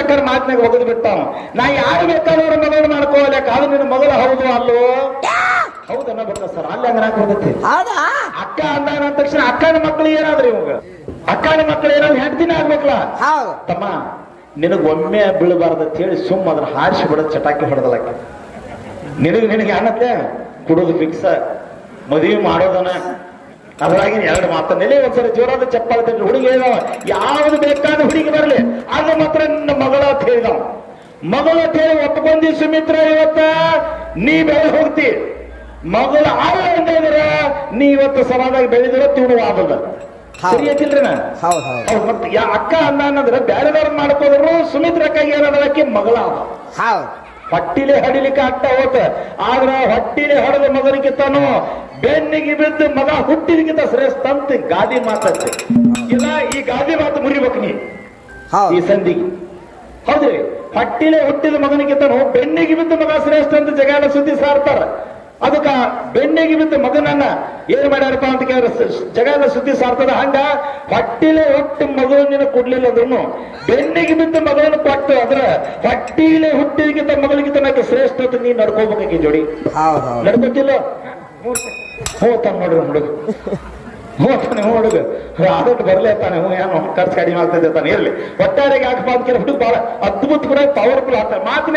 ಬೇಕಾದ್ರೆ ಮಾತಿನಾಗ ಹೋಗದ್ ಬಿಟ್ಟಾವ. ನಾ ಯಾರು ಬೇಕಾದವ್ರ ಮಗಳನ್ನ ಮಾಡ್ಕೋಲ್ಲ, ಕಾದು ನಿನ್ನ ಮಗಳು ಹೌದು ಅಲ್ಲೋ ಹೌದನ್ನ ಬರ್ತ ಸರ್ ಅಲ್ಲಿ ಹಂಗ ಬರ್ತೈತಿ. ಅಕ್ಕ ಅಂದ ತಕ್ಷಣ ಅಕ್ಕನ ಮಕ್ಳು ಏನಾದ್ರಿ ಇವಾಗ ಅಕ್ಕನ ಮಕ್ಳು ಏನಾದ್ರು ಹೆಂಡತಿನ ಆಗ್ಬೇಕಲ್ಲ. ತಮ್ಮ ನಿನಗ್ ಒಮ್ಮೆ ಬೀಳಬಾರ್ದು ಅಂತ ಹೇಳಿ ಸುಮ್ಮ ಅದ್ರ ಹಾರಿಸಿ ಬಿಡೋದು ಚಟಾಕಿ ಹೊಡೆದಲಕ್ಕ. ನಿನಗೆ ಅನ್ನತ್ತೆ ಕುಡುದು ಫಿಕ್ಸ್, ಮದುವೆ ಮಾಡೋದನ ಅದ್ರಾಗಿನ ಎರಡು ಮಾತನ್ನೆಲ್ಲಿ ಒಂದ್ಸರಿ ಜೋರಾದ ಚಪ್ಪಾಳೆ ಹುಡುಗಿ ಹೇಳಿದವ, ಯಾವ್ದು ಬೇಕಾದ ಹುಡುಗಿ ಬರಲಿ ಅದು ಮಾತ್ರ ನಿನ್ನ ಮಗಳ ಅಂತ ಹೇಳಿದವ. ಮಗಳ ಅಂತ ಹೇಳಿ ಒಪ್ಕೊಂಡಿ ಸುಮಿತ್ರ, ಇವತ್ತ ನೀ ಬೆಳೆ ಹೋಗ್ತಿ. ಮಗಳು ಆಳ ಅಂದ್ರ ನೀ ಇವತ್ತು ಸಮಾಜದಾಗ ಬೆಳೆದಿರ ತಿಳುವಾದದ ಸರಿ ಐತಿಲ್ರಿ. ಮತ್ತೆ ಅಕ್ಕ ಅನ್ನಂದ್ರೆ ಬ್ಯಾರೆದವ್ರ ಮಾಡ್ಕೋದ್ರು ಸುಮಿತ್ರ ಅಕ್ಕಾಗಿ ಏನದಕ್ಕೆ ಮಗಳ ಹೊಟ್ಟಿಲೆ ಹಡಿಲಿಕ್ಕೆ ಆಗ್ತಾ ಹೋತ. ಆದ್ರ ಹೊಟ್ಟಿಲೆ ಹೊಡೆದ ಮಗನಿಗಿಂತಾನು ಬೆನ್ನಿಗೆ ಬಿದ್ದು ಮಗ ಹುಟ್ಟಿದಕ್ಕಿಂತ ಶ್ರೇಷ್ಠ ಅಂತ ಗಾದಿ ಮಾತಂತೆ. ಇಲ್ಲ ಈ ಗಾದಿ ಮಾತು ಮುರಿಬೇಕು ನೀ ಈ ಸಂಧಿಗೆ. ಹೌದ್ರಿ, ಹೊಟ್ಟಿಲೆ ಹುಟ್ಟಿದ ಮಗನಿಗಿಂತಾನು ಬೆನ್ನಿಗೆ ಬಿದ್ದು ಮಗ ಶ್ರೇಷ್ಠ ಅಂತ ಜಗಾಲ ಸುದ್ದಿ ಸಾರ್ತಾರ. ಅದಕ್ಕ ಬೆನ್ನಿಗೆ ಬಿದ್ದ ಮಗನನ್ನ ಏನ್ ಮಾಡ್ಯಾರಪ್ಪ ಅಂತ ಕೇಳಿದ್ರೆ ಜಗನ ಸುದ್ದಿ ಸಾರ್ತದ. ಹಂಗ ಹೊಟ್ಟಿಲೆ ಹುಟ್ಟಿ ಮಗಳನ್ನ ಕೊಡ್ಲಿಲ್ಲ ಅಂದ್ರೂ ಬೆನ್ನಿಗೆ ಬಿದ್ದ ಮಗಳನ್ನು ಕೊಟ್ಟು ಅದ್ರ ಹೊಟ್ಟಿಲೆ ಹುಟ್ಟಿದಕ್ಕಿಂತ ಮಗಳಿಗಿಂತ ನನಗೆ ಶ್ರೇಷ್ಠ ಅಂತ ನೀನ್ ನಡ್ಕೋಬೇಕಾಗಿ ಜೋಡಿ ನಡ್ಕೋತಿಲ್ಲ. ಹೋತಾನ ನೋಡ್ರಿ ಹುಡುಗ, ಹೋಗ್ತಾನೆ ಹುಡುಗ ಆದಟ್ಟು ಬರ್ಲೇ ತಾನೆ. ಏನು ಖರ್ಚು ಕಡಿಮೆ ಆಗ್ತದೆ ತಾನೆ. ಇರ್ಲಿ ಒಟ್ಟಾರೆಗೆ ಹಾಕಪ್ಪ ಅಂತ ಕೇಳಿ ಹುಡುಗ ಬಹಳ ಅದ್ಭುತ ಕೂಡ ಪವರ್ಫುಲ್ ಆಗ್ತಾನೆ ಮಾತಿನ